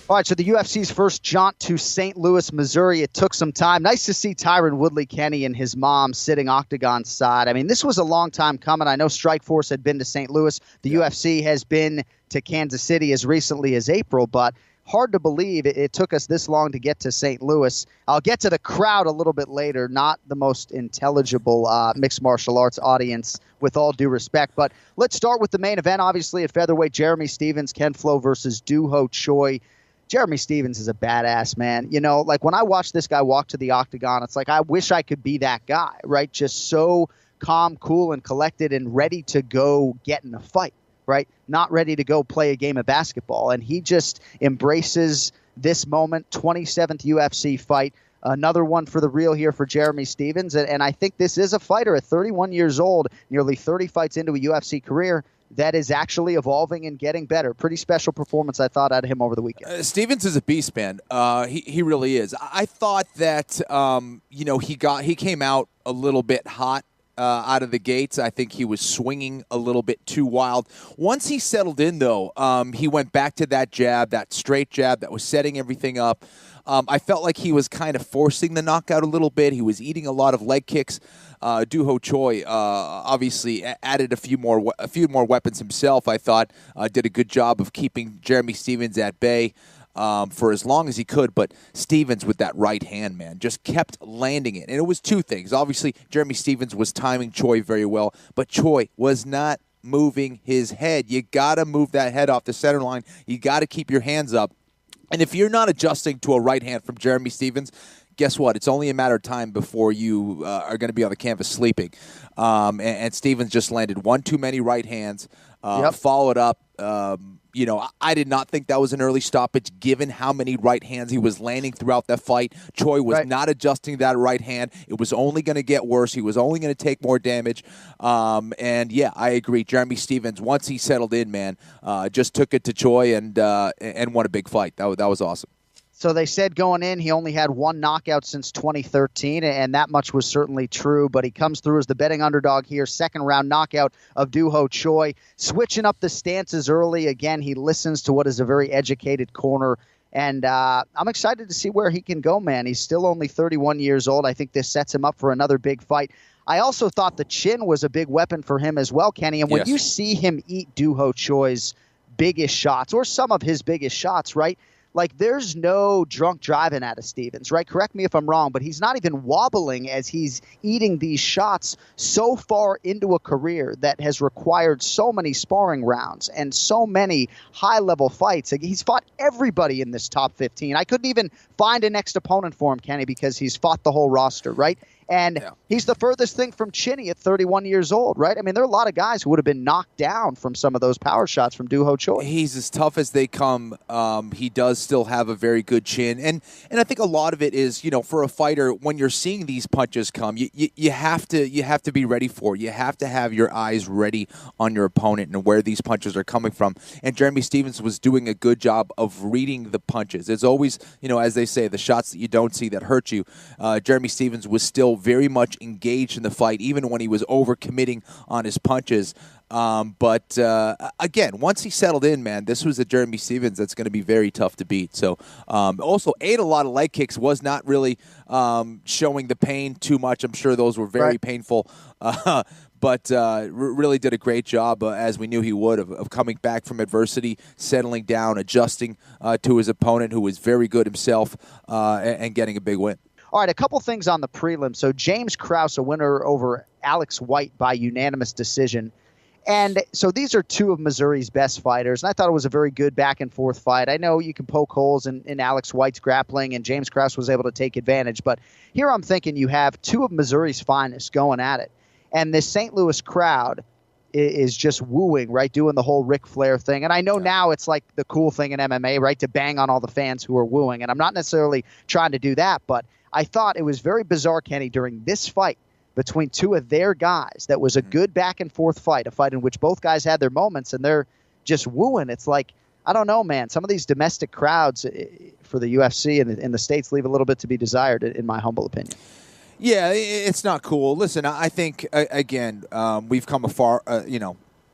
All right, so the UFC's first jaunt to St. Louis, Missouri. It took some time. Nice to see Tyron Woodley, Kenny, and his mom sitting octagon side. I mean, this was a long time coming. I know Strikeforce had been to St. Louis. The UFC has been to Kansas City as recently as April, but hard to believe it took us this long to get to St. Louis. I'll get to the crowd a little bit later. Not the most intelligible mixed martial arts audience, with all due respect. But let's start with the main event, obviously, at featherweight. Jeremy Stephens, Ken Flo versus Doo Ho Choi. Jeremy Stephens is a badass, man. You know, like when I watch this guy walk to the octagon, it's like I wish I could be that guy, right? Just so calm, cool, and collected and ready to go get in a fight, right? Not ready to go play a game of basketball. And he just embraces this moment. 27th UFC fight. Another one for the real here for Jeremy Stephens. And I think this is a fighter at 31 years old, nearly 30 fights into a UFC career, that is actually evolving and getting better. Pretty special performance, I thought, out of him over the weekend. Stephens is a beast, man. He really is. I thought that he came out a little bit hot out of the gates. I think he was swinging a little bit too wild. Once he settled in, though, he went back to that jab, that straight jab that was setting everything up. I felt like he was kind of forcing the knockout a little bit. He was eating a lot of leg kicks. Doo Ho Choi obviously added a few more weapons himself. I thought did a good job of keeping Jeremy Stephens at bay for as long as he could. But Stephens with that right hand, man, just kept landing it. And it was two things. Obviously, Jeremy Stephens was timing Choi very well, but Choi was not moving his head. You got to move that head off the center line. You got to keep your hands up. And if you're not adjusting to a right hand from Jeremy Stephens, guess what? It's only a matter of time before you are going to be on the canvas sleeping. And Stephens just landed one too many right hands, followed up. I did not think that was an early stoppage given how many right hands he was landing throughout that fight. Choi was not adjusting that right hand. It was only going to get worse. He was only going to take more damage. I agree. Jeremy Stephens, once he settled in, man, just took it to Choi and won a big fight. That was awesome. So they said going in he only had one knockout since 2013, and that much was certainly true, but he comes through as the betting underdog here. Second round knockout of Doo Ho Choi. Switching up the stances early. Again, he listens to what is a very educated corner, and I'm excited to see where he can go, man. He's still only 31 years old. I think this sets him up for another big fight. I also thought the chin was a big weapon for him as well, Kenny, and when you see him eat Doo Ho Choi's biggest shots, or some of his biggest shots, right? Like, there's no drunk driving out of Stephens, right? Correct me if I'm wrong, but he's not even wobbling as he's eating these shots so far into a career that has required so many sparring rounds and so many high-level fights. Like, he's fought everybody in this top 15. I couldn't even find a next opponent for him, Kenny, because he's fought the whole roster, right? And he's the furthest thing from Chinny at 31 years old, right? I mean, there are a lot of guys who would have been knocked down from some of those power shots from Doo Ho Choi. He's as tough as they come. He does still have a very good chin. And I think a lot of it is, for a fighter, when you're seeing these punches come, you have to be ready for it. You have to have your eyes ready on your opponent and where these punches are coming from. And Jeremy Stephens was doing a good job of reading the punches. There's always, as they say, the shots that you don't see that hurt you. Jeremy Stephens was still very much engaged in the fight, even when he was overcommitting on his punches. But again, once he settled in, man, this was a Jeremy Stephens that's going to be very tough to beat. So also ate a lot of leg kicks, was not really showing the pain too much. I'm sure those were very painful. But really did a great job, as we knew he would, of coming back from adversity, settling down, adjusting to his opponent, who was very good himself, and getting a big win. All right, a couple things on the prelim. So James Krause, a winner over Alex White by unanimous decision. And so these are two of Missouri's best fighters, and I thought it was a very good back-and-forth fight. I know you can poke holes in Alex White's grappling, and James Krause was able to take advantage. But here I'm thinking you have two of Missouri's finest going at it. And this St. Louis crowd is just wooing, right, doing the whole Ric Flair thing. And I know now it's like the cool thing in MMA, right, to bang on all the fans who are wooing. And I'm not necessarily trying to do that, but I thought it was very bizarre, Kenny, during this fight between two of their guys that was a good back-and-forth fight, a fight in which both guys had their moments, and they're just wooing. It's like, I don't know, man. Some of these domestic crowds for the UFC in the States leave a little bit to be desired, in my humble opinion. Yeah, it's not cool. Listen, I think, again, we've come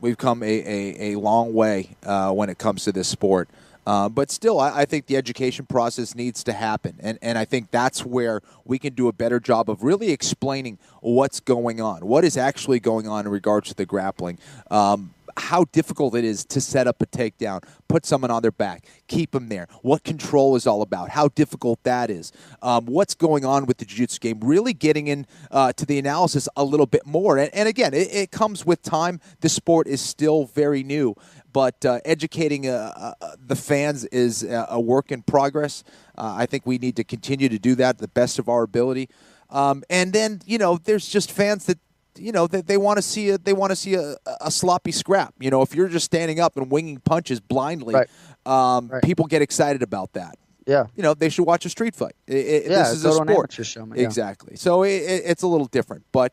we've come a long way when it comes to this sport. But still, I think the education process needs to happen. And I think that's where we can do a better job of really explaining what's going on, what is actually going on in regards to the grappling, how difficult it is to set up a takedown, put someone on their back, keep them there, what control is all about, how difficult that is, what's going on with the jiu-jitsu game, really getting in to the analysis a little bit more. And again, it comes with time. The sport is still very new, but educating the fans is a work in progress. I think we need to continue to do that to the best of our ability. And then, there's just fans that, they want to see a sloppy scrap. If you're just standing up and winging punches blindly, right. People get excited about that. Yeah. They should watch a street fight. This is a sport. Show, exactly. So it's a little different. But,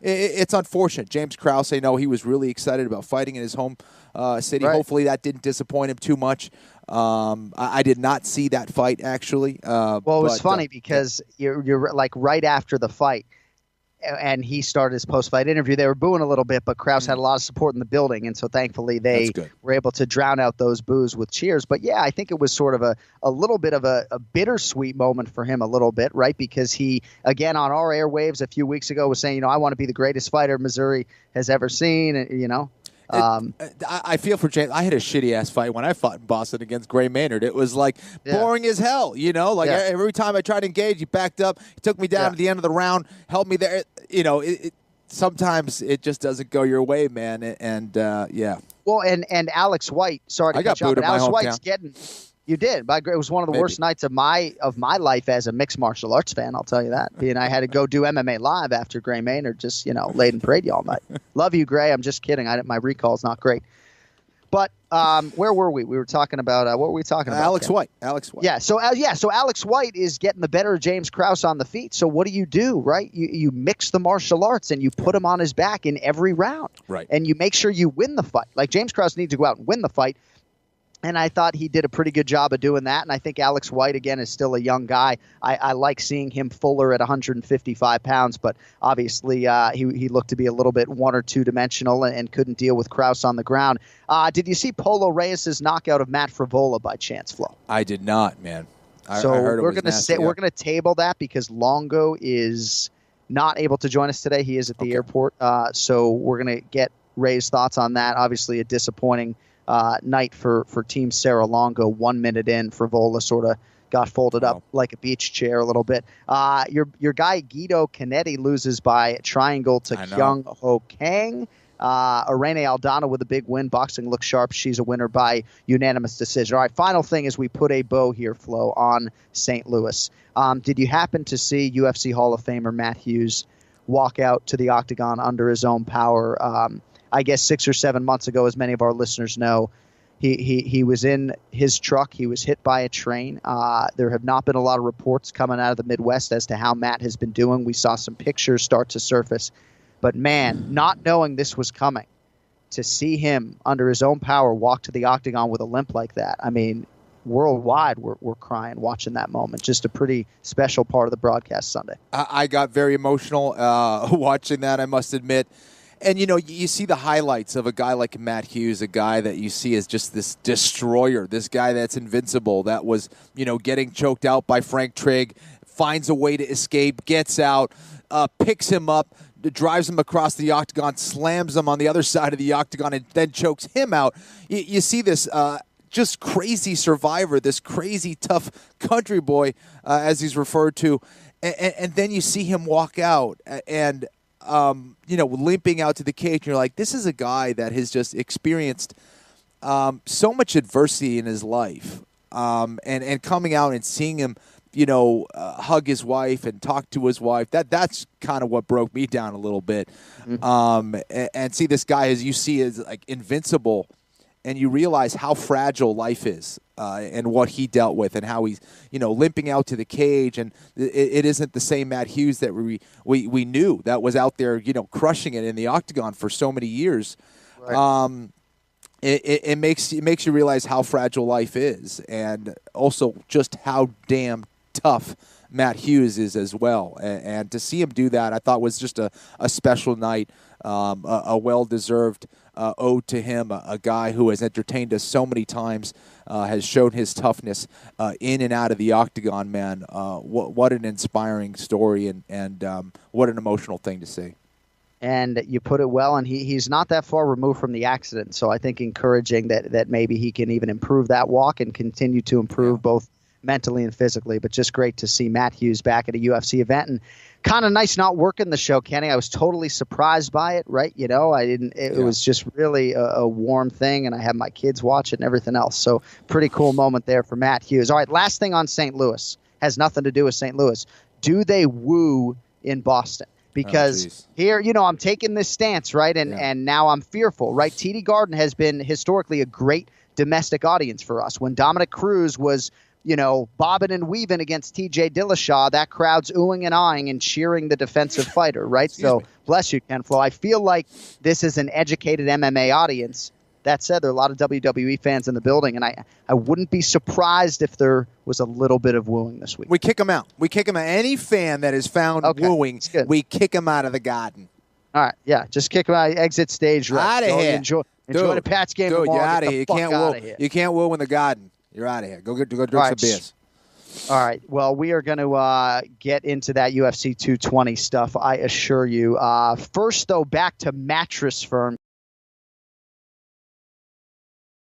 it's unfortunate. James Krause, I know he was really excited about fighting in his home city. Right. Hopefully that didn't disappoint him too much. I did not see that fight, actually. Well, it was funny because you're like right after the fight, and he started his post-fight interview. They were booing a little bit, but Krause had a lot of support in the building, and so thankfully they were able to drown out those boos with cheers. But yeah, I think it was sort of a little bit of a bittersweet moment for him a little bit, right? Because he, again, on our airwaves a few weeks ago was saying, I want to be the greatest fighter Missouri has ever seen, I feel for James. I had a shitty-ass fight when I fought in Boston against Gray Maynard. It was, boring as hell, Every time I tried to engage, he backed up. He took me down to the end of the round, held me there. Sometimes it just doesn't go your way, man, and. Well, and Alex White, sorry to cut you off, but Alex White's getting – you did. It was one of the worst nights of my life as a mixed martial arts fan, I'll tell you that. And I had to go do MMA live after Gray Maynard just, laid in parade all night. Love you, Gray. I'm just kidding. My recall's not great. But where were we? We were talking about what were we talking about? Alex White. Yeah. So Alex White is getting the better of James Krause on the feet. So what do? Right? You mix the martial arts and you put him on his back in every round. Right. And you make sure you win the fight. Like James Krause needs to go out and win the fight. And I thought he did a pretty good job of doing that. And I think Alex White, again, is still a young guy. I like seeing him fuller at 155 pounds, but obviously he looked to be a little bit one or two dimensional and couldn't deal with Krause on the ground. Did you see Polo Reyes' knockout of Matt Frivola by chance, Flo? I did not, man. I heard we're going to table that because Longo is not able to join us today. He is at the airport. So we're going to get Ray's thoughts on that. Obviously a disappointing night for Team Sarah Longo. 1 minute in, Frivola sort of got folded up like a beach chair a little bit. Your guy Guido Canetti loses by triangle to Kyung Ho Kang. Irene Aldana with a big win. Boxing looks sharp. She's a winner by unanimous decision. All right, final thing as we put a bow here, Flo, on St. Louis. Did you happen to see UFC Hall of Famer Matt Hughes walk out to the octagon under his own power? I guess 6 or 7 months ago, as many of our listeners know, he was in his truck. He was hit by a train. There have not been a lot of reports coming out of the Midwest as to how Matt has been doing. We saw some pictures start to surface. But, man, not knowing this was coming, to see him under his own power walk to the octagon with a limp like that, I mean, worldwide we're crying watching that moment. Just a pretty special part of the broadcast Sunday. I got very emotional watching that, I must admit. And, you see the highlights of a guy like Matt Hughes, a guy that you see as just this destroyer, this guy that's invincible, that was, getting choked out by Frank Trigg, finds a way to escape, gets out, picks him up, drives him across the octagon, slams him on the other side of the octagon, and then chokes him out. You see this just crazy survivor, this crazy tough country boy, as he's referred to, and then you see him walk out and limping out to the cage, and you're like, this is a guy that has just experienced so much adversity in his life, and coming out and seeing him, hug his wife and talk to his wife. That's kind of what broke me down a little bit. Mm-hmm. And see this guy, as you see, is like invincible, and you realize how fragile life is, and what he dealt with, and how he's, limping out to the cage. And it isn't the same Matt Hughes that we knew, that was out there, crushing it in the octagon for so many years. Right. It makes you realize how fragile life is, and also just how damn tough Matt Hughes is as well. And to see him do that, I thought was just a special night, a well-deserved ode to him, a guy who has entertained us so many times, has shown his toughness in and out of the octagon, man. What an inspiring story and what an emotional thing to see. And you put it well, and he's not that far removed from the accident. So I think encouraging that maybe he can even improve that walk and continue to improve both mentally and physically. But just great to see Matt Hughes back at a UFC event, and kind of nice not working the show, Kenny. I was totally surprised by it, right? You know, it was just really a warm thing, and I had my kids watch it and everything else. So pretty cool moment there for Matt Hughes. All right, last thing on St. Louis. Has nothing to do with St. Louis. Do they woo in Boston? Because here, you know, I'm taking this stance, right? And now I'm fearful, right? TD Garden has been historically a great domestic audience for us. When Dominic Cruz was, you know, bobbing and weaving against TJ Dillashaw, that crowd's oohing and eyeing and cheering the defensive fighter, right? So bless you, Ken Flo. I feel like this is an educated MMA audience. That said, there are a lot of WWE fans in the building, and I wouldn't be surprised if there was a little bit of wooing this week. We kick them out. We kick them out. Any fan that is found wooing, we kick them out of the Garden. All right, yeah, just kick them out. Exit stage right. Out of here. Enjoy the Pats game tomorrow. You're out of here. You can't woo in the Garden. You're out of here. Go drink some beers. All right. Well, we are going to get into that UFC 220 stuff, I assure you. First, though, back to Mattress Firm